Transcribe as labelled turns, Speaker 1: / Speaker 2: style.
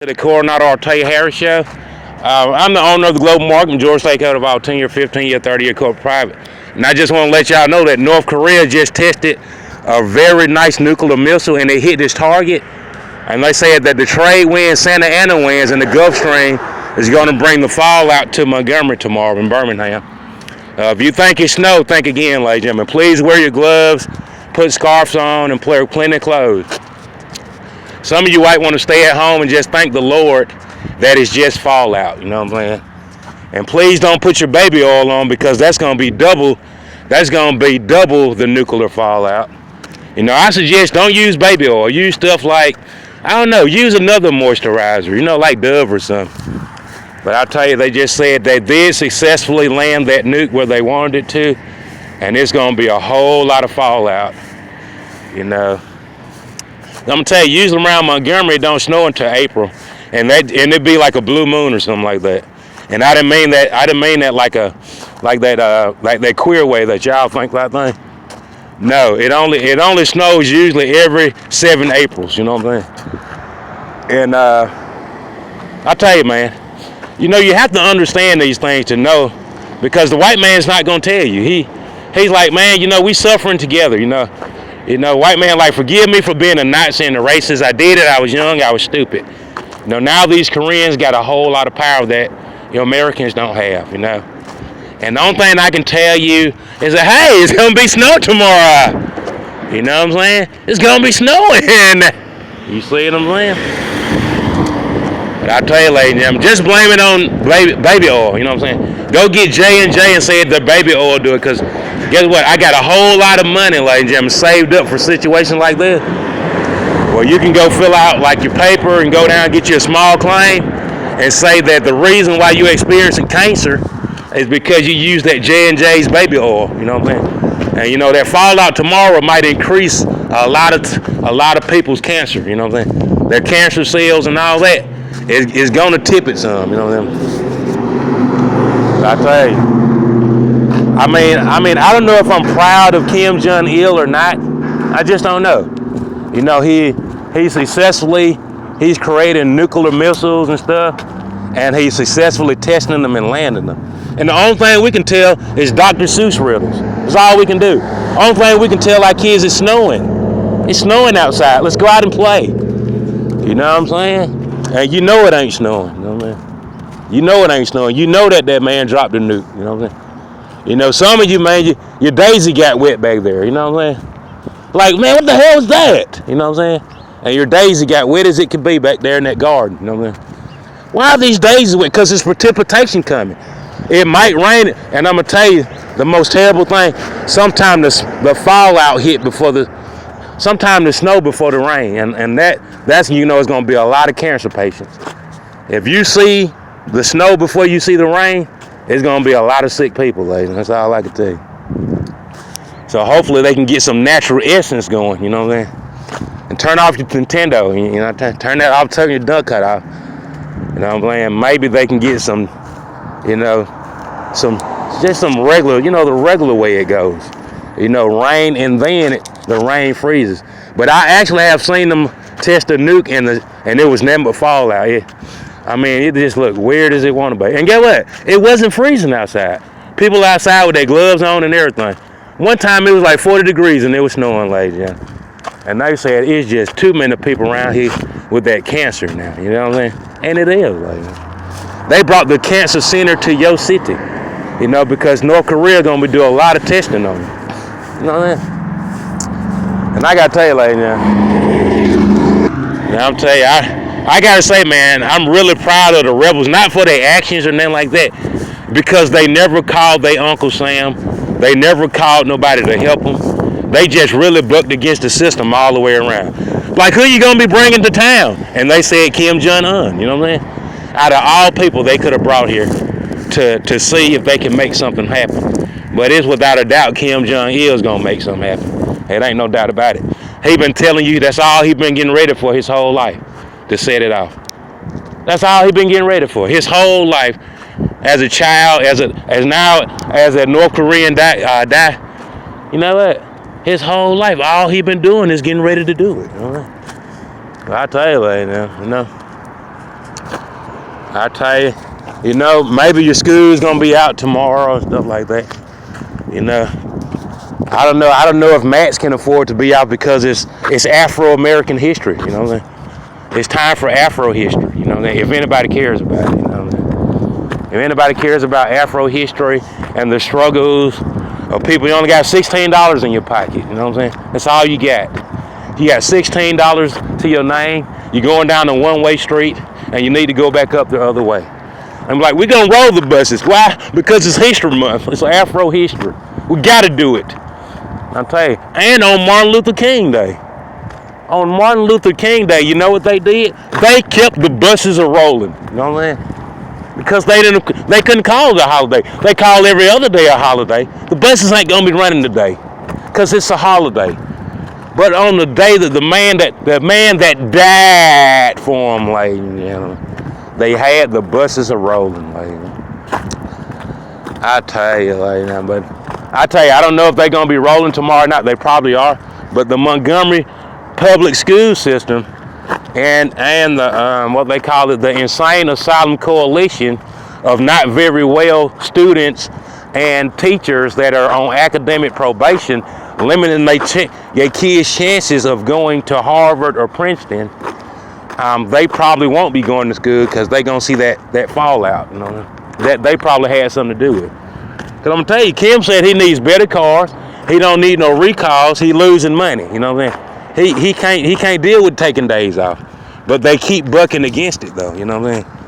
Speaker 1: To the Coronado Artaya Harris Show. I'm the owner of the Global Market, George Stakeout of our 10-year, 15-year, 30-year corporate private. And I just want to let y'all know that North Korea just tested a very nice nuclear missile and they hit its target. And they said that the trade winds, Santa Ana winds, and the Gulf Stream is going to bring the fallout to Montgomery tomorrow in Birmingham. If you think it's snow, think again, ladies and gentlemen. Please wear your gloves, put scarves on, and wear plenty of clothes. Some of you might want to stay at home and just thank the Lord that it's just fallout, you know what I'm saying? And please don't put your baby oil on because that's going to be double the nuclear fallout. You know, I suggest don't use baby oil. Use stuff like, I don't know, use another moisturizer, you know, like Dove or something. But I'll tell you, they just said they did successfully land that nuke where they wanted it to, and it's going to be a whole lot of fallout, you know. I'm gonna tell you, usually around Montgomery it don't snow until April, and it'd be like a blue moon or something like that. And I didn't mean that. Like that queer way that y'all think that thing. No, it only snows usually every 7 Aprils. You know what I'm saying? And I tell you, man, you know you have to understand these things to know, because the white man's not gonna tell you. He's like, man, you know, we suffering together. You know, white man like, forgive me for being a Nazi and a racist. I did it. I was young. I was stupid. You know, now these Koreans got a whole lot of power that, you know, Americans don't have, you know. And the only thing I can tell you is that, hey, it's going to be snow tomorrow. You know what I'm saying? It's going to be snowing. You see what I'm saying? But I tell you, ladies and gentlemen, just blame it on baby oil. You know what I'm saying? Go get J&J and say the baby oil do it, because guess what? I got a whole lot of money, ladies and gentlemen, saved up for situations like this. Well, you can go fill out like your paper and go down and get you a small claim and say that the reason why you're experiencing cancer is because you use that J&J's baby oil. You know what I'm saying? And you know that fallout tomorrow might increase a lot of people's cancer. You know what I'm saying? Their cancer cells and all that is going to tip it some. You know what I'm saying? I tell you. I mean, I don't know if I'm proud of Kim Jong-il or not. I just don't know. You know, he's creating nuclear missiles and stuff, and he's successfully testing them and landing them. And the only thing we can tell is Dr. Seuss riddles. That's all we can do. Only thing we can tell our kids is snowing. It's snowing outside. Let's go out and play. You know what I'm saying? And you know it ain't snowing. You know what I mean? You know it ain't snowing. You know that man dropped a nuke. You know what I'm saying? You know, some of you, man, your daisy got wet back there. You know what I'm saying? Like, man, what the hell is that? You know what I'm saying? And your daisy got wet as it could be back there in that garden. You know what I'm saying? Why are these daisies wet? Because there's precipitation coming. It might rain, and I'm going to tell you the most terrible thing. Sometimes the fallout hit sometimes the snow before the rain. And that's, you know, it's going to be a lot of cancer patients. If you see the snow before you see the rain, it's going to be a lot of sick people, ladies. That's all I can tell you. So hopefully they can get some natural essence going, you know what I'm saying? And turn off your Nintendo, you know, turn that off, turn your duck cut off. You know what I'm saying? Maybe they can get some, you know, some regular, you know, the regular way it goes. You know, rain, and then the rain freezes. But I actually have seen them test a nuke and it was nothing but fallout. Yeah. I mean, it just looked weird as it want to be. And guess what? It wasn't freezing outside. People outside with their gloves on and everything. One time it was like 40 degrees and it was snowing, ladies. Yeah. And they said it's just too many people around here with that cancer now. You know what I'm saying? And it is, ladies. They brought the cancer center to your city. You know, because North Korea going to be doing a lot of testing on you. You know what I'm saying? And I got to tell you, ladies, I'm telling you, I gotta say, man, I'm really proud of the rebels, not for their actions or nothing like that, because they never called their Uncle Sam. They never called nobody to help them. They just really bucked against the system all the way around. Like, who you gonna be bringing to town? And they said Kim Jong-un, you know what I'm saying? Out of all people they could have brought here to see if they can make something happen. But it's without a doubt Kim Jong-il is gonna make something happen. It ain't no doubt about it. He been telling you that's all he been getting ready for his whole life. To set it off. That's all he been getting ready for. His whole life, as a child, as a North Korean die. You know what? His whole life, all he been doing is getting ready to do it. You know what? I tell you, like, you know. I tell you, maybe your school's gonna be out tomorrow and stuff like that. I don't know. I don't know if Matt's can afford to be out because it's Afro-American history. It's time for Afro history. If anybody cares about it. If anybody cares about Afro history and the struggles of people, you only got $16 in your pocket. You know what I'm saying? That's all you got. You got $16 to your name. You're going down a one-way street, and you need to go back up the other way. I'm like, we're gonna roll the buses. Why? Because it's History Month. It's Afro history. We gotta do it. I'll tell you. And on Martin Luther King Day. On Martin Luther King Day, you know what they did? They kept the buses a rolling. You know what I'm saying? Because they couldn't call it a holiday. They call every other day a holiday. The buses ain't gonna be running today, because it's a holiday. But on the day that the man that died for them, they had the buses a rolling, I tell you, but I tell you, I don't know if they're gonna be rolling tomorrow or not. They probably are. But the Montgomery public school system and the what they call it, the Insane Asylum Coalition of not very well students and teachers that are on academic probation, limiting their kids' chances of going to Harvard or Princeton. They probably won't be going to school because they're gonna see that fallout. That they probably had something to do with it. Because I'm gonna tell you, Kim said he needs better cars. He don't need no recalls. He losing money. You know what I'm saying? He can't deal with taking days off. But they keep bucking against it though. You know what I'm saying?